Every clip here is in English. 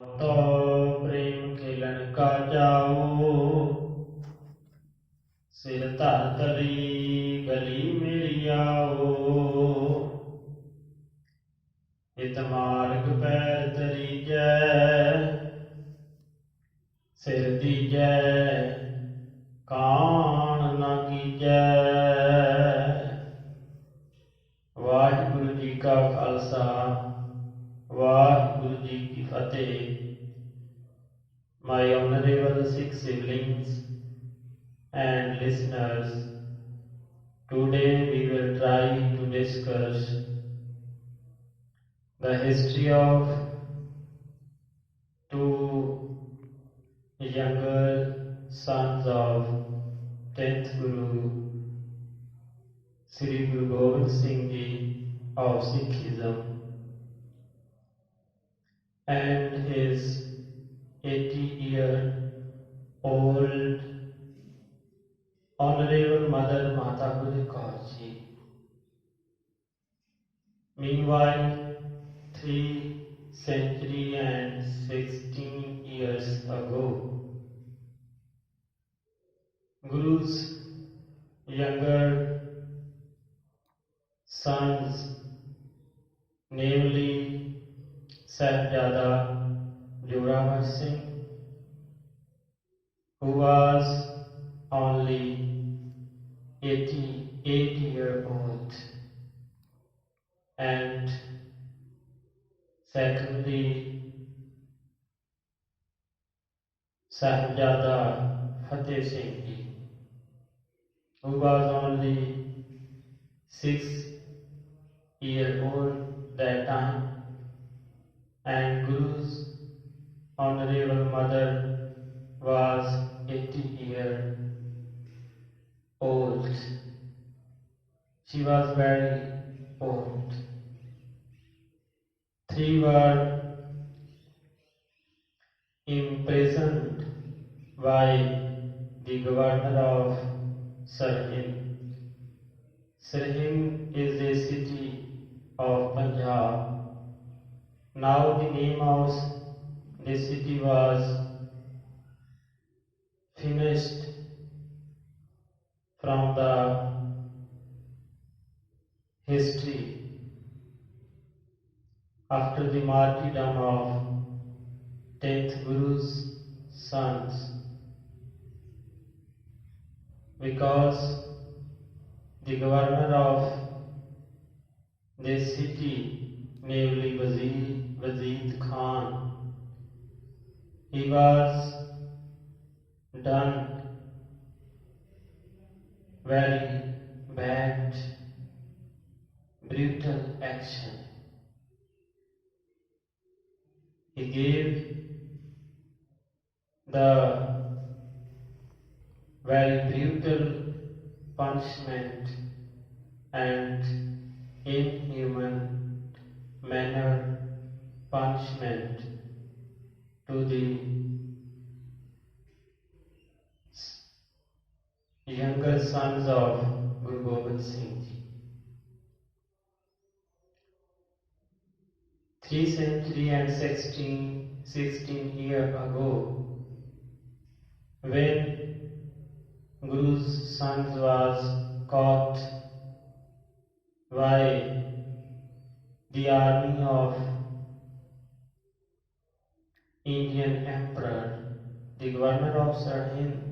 तो प्रेम खेलन का जाओ, सिर धर तली गली मेरी आओ। हित मार्ग पैर तरीजै, सिर दीजै कान न कीजै। वाहिगुरु जी का खालसा, वाहिगुरु जी की फतेह। My honorable Sikh siblings and listeners, today we will try to discuss the history of two younger sons of 10th Guru, Sri Guru Gobind Singh Ji of Sikhism, and his 80-year-old Honorable Mother Mata Gujar Kaur Ji. Meanwhile, 3 centuries and 16 years ago, Guru's younger sons, namely Sahibzada Joravar Singh, who was only 88-year-old, and secondly Sahibzada Fateh Singh Ji, who was only 6-year-old that time, and Guru's honorable mother was 80-year-old. She was very old. 3 were imprisoned by the governor of Sirhind. Sirhind is a city of Punjab. Now the name of the city was finished from the history after the martyrdom of 10th Guru's sons, because the governor of this city, namely Wazir Khan, he was done very bad, brutal action. He gave the very brutal punishment and inhuman manner punishment to the younger sons of Guru Gobind Singh Ji. 3 centuries and 16 years ago, when Guru's sons was caught by the army of Indian Emperor, the governor of Sirhind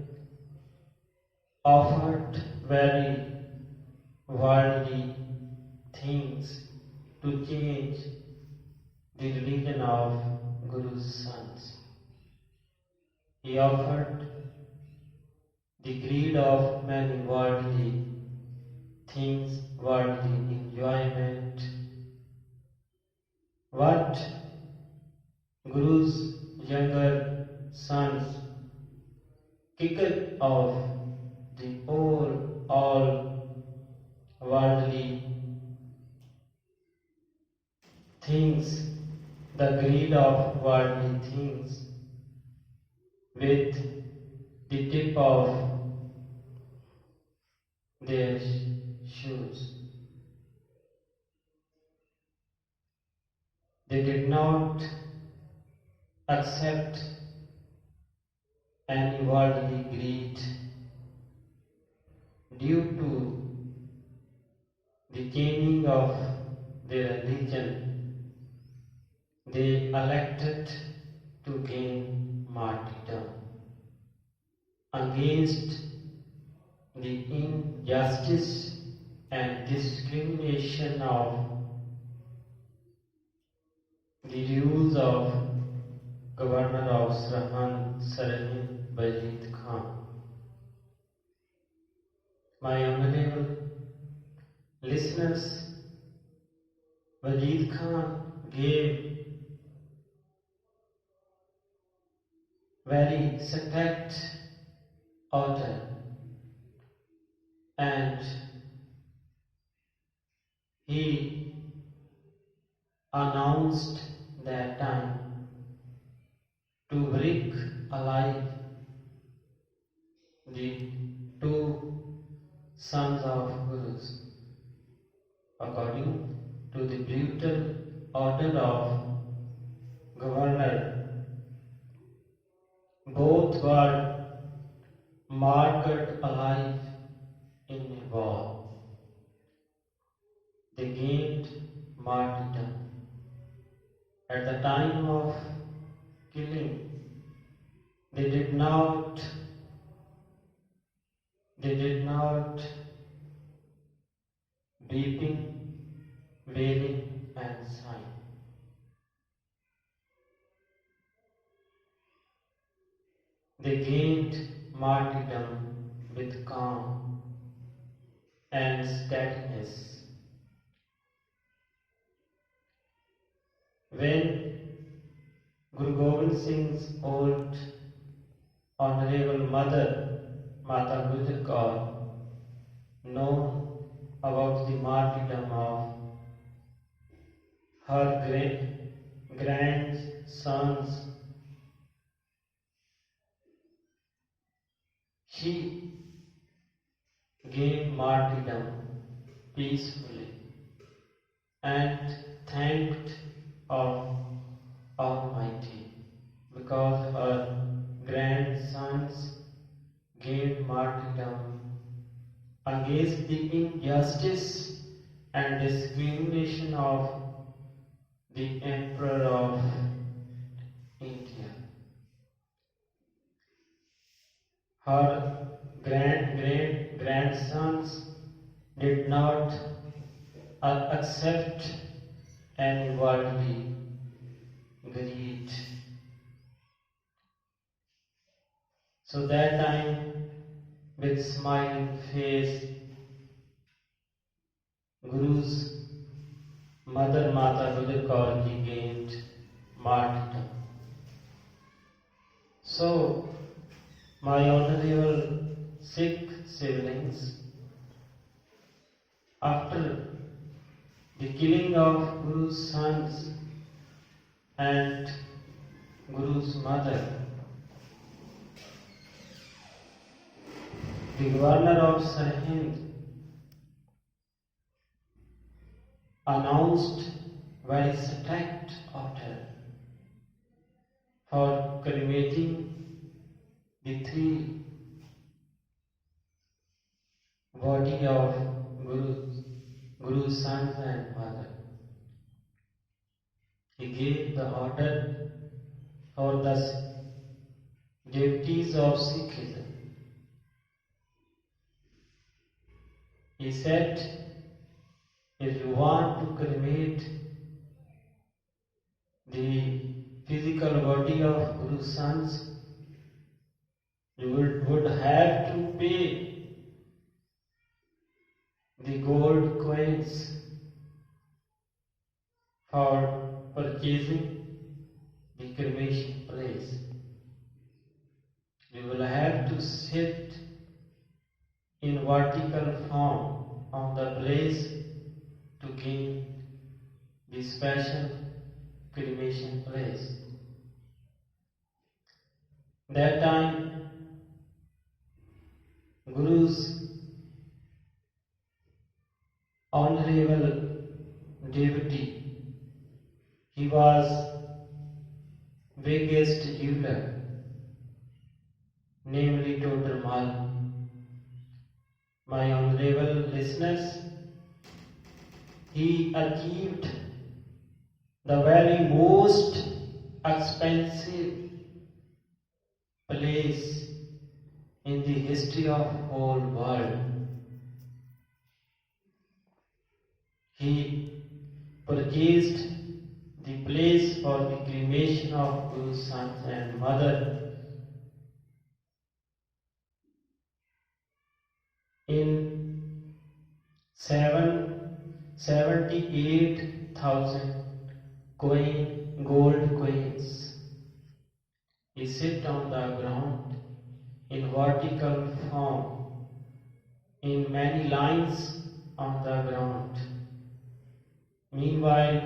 offered very worldly things to change the religion of Guru's sons. He offered the greed of many worldly things, worldly enjoyment. What Guru's younger sons kicked off the all worldly things, the greed of worldly things, with the tip of their shoes. They did not accept any worldly greed due to the gaining of their religion. They elected to gain martyrdom against the injustice and discrimination of the rules of Governor of Sirhind Wajid Khan. My honorable listeners, Wajid Khan gave very strict order, and he announced that time to bring alive the two sons of Gurus according to the brutal order of governor. Both were martyred alive in a war. They gained martyrdom. At the time of killing, they did not weeping, wailing and sighing. They gained martyrdom with calm and steadiness. When Guru Gobind Singh's old honorable mother, Mata Gujar Kaur, known about the martyrdom of her grandsons, she gave martyrdom peacefully and thanked of Almighty because her grandsons gave martyrdom against the injustice and discrimination of the Emperor of India. Her grandsons did not accept any worldly greed. So that time, with smiling face, Guru's mother Mata Gujar Kaur ji gained martyrdom. So, my honorable Sikh siblings, after the killing of Guru's sons and Guru's mother, the governor of Sirhind announced very strict order for cremating the three body of Guru's sons and mother. He gave the order for the duties of Sikhism. He said, if you want to cremate the physical body of Guru's sons, you would have to pay the gold coins for purchasing the cremation place. You will have to sit in vertical form on the place to gain the special cremation place. That time, Guru's honorable devotee, he was big biggest ruler, namely Total Mal. My honorable listeners, he achieved the very most expensive place in the history of whole world. He purchased the place for the cremation of Guru's sons and mother in 78,000 gold coins. He sit on the ground in vertical form in many lines on the ground. Meanwhile,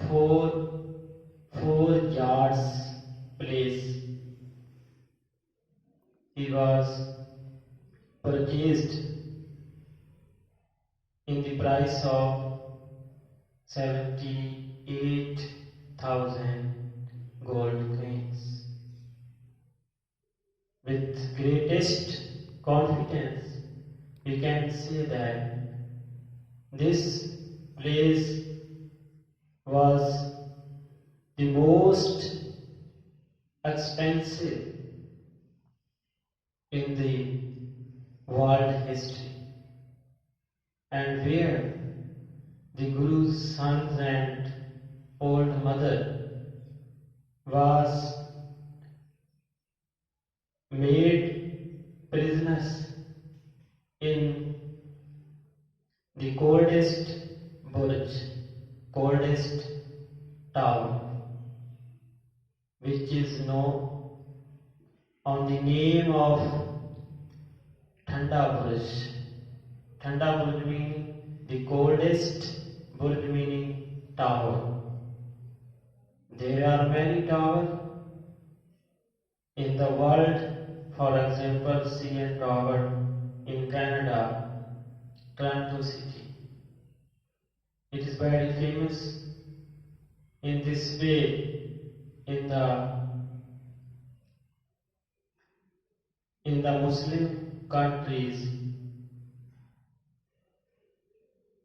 four yards place he was purchased in the price of 78,000 gold coins. With greatest confidence, we can say that this place was the most expensive in the world history, and where the Guru's sons and old mother was made prisoners in the coldest burj, coldest tower, which is known on the name of Thanda Burj. Thanda Burj meaning the coldest, Burj meaning tower. There are many towers in the world. For example, CN Tower in Canada, Toronto City. It is very famous in this way in the Muslim countries.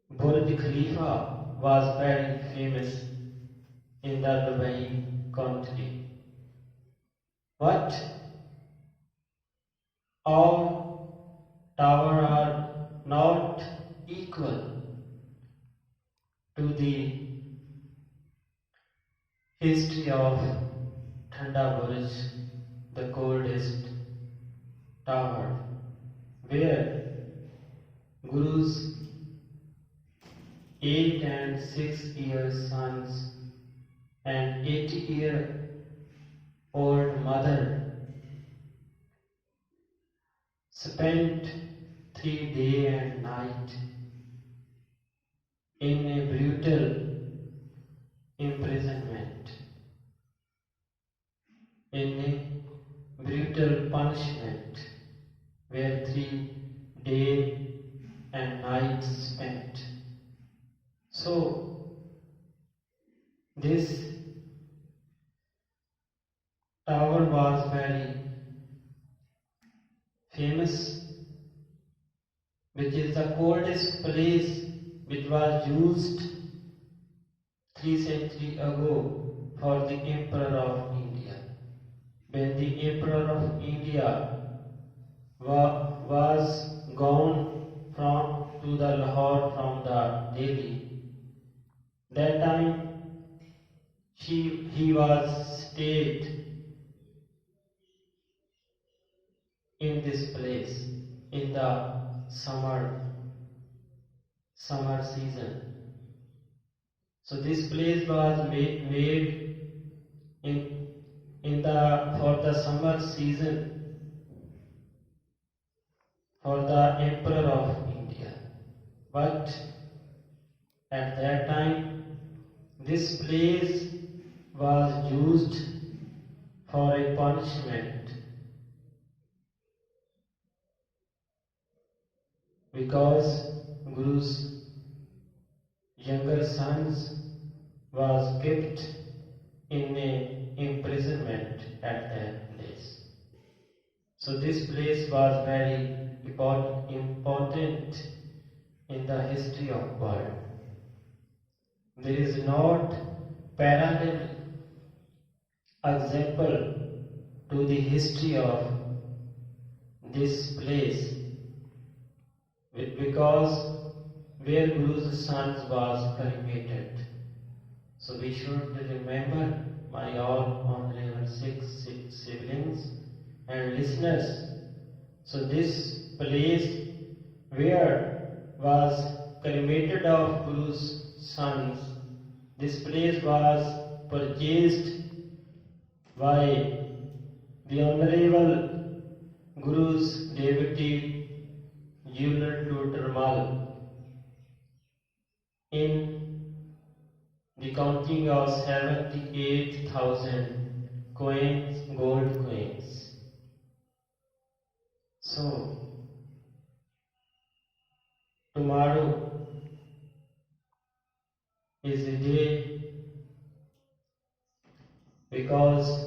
Burj Khalifa was very famous in the Dubai country. But all towers are not equal to the history of Thanda Burj, the coldest tower, where Guru's 8 and 6 year sons and 80-year-old mother spent 3 days and night in a brutal imprisonment, in a brutal punishment, where 3 days and nights spent. So, this tower was very famous, which is the coldest place which was used 3 centuries ago for the Emperor of India. When the Emperor of India was gone to the Lahore from the Delhi, that time he was stayed in this place in the summer season. So this place was made for the summer season for the Emperor of India. But at that time, this place was used for a punishment, because Guru's younger sons was kept in a imprisonment at that place. So this place was very important in the history of world. There is not parallel example to the history of this place, because where Guru's sons was cremated. So we should remember, my all honorable six siblings and listeners. So this place where was cremated of Guru's sons, this place was purchased by the Honorable Guru's devotee jeweler Totarmal in the counting of 78,000 coins, gold coins. So tomorrow is the day, because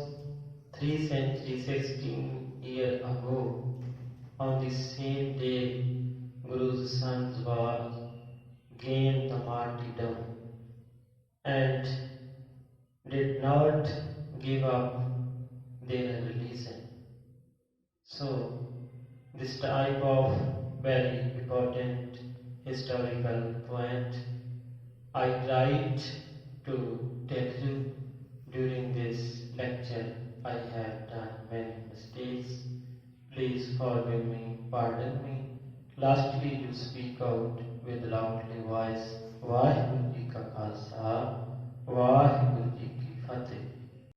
3 centuries, 16 years ago, on the same day, Guru's sons was gained the martyrdom and did not give up their religion. So this type of very important historical point I tried to tell you during this lecture. I have done many mistakes. Please forgive me, pardon me. Lastly, you speak out with loudly voice. Vaheguru Ji Ka Khalsa, Vaheguru Ji Ki Fateh.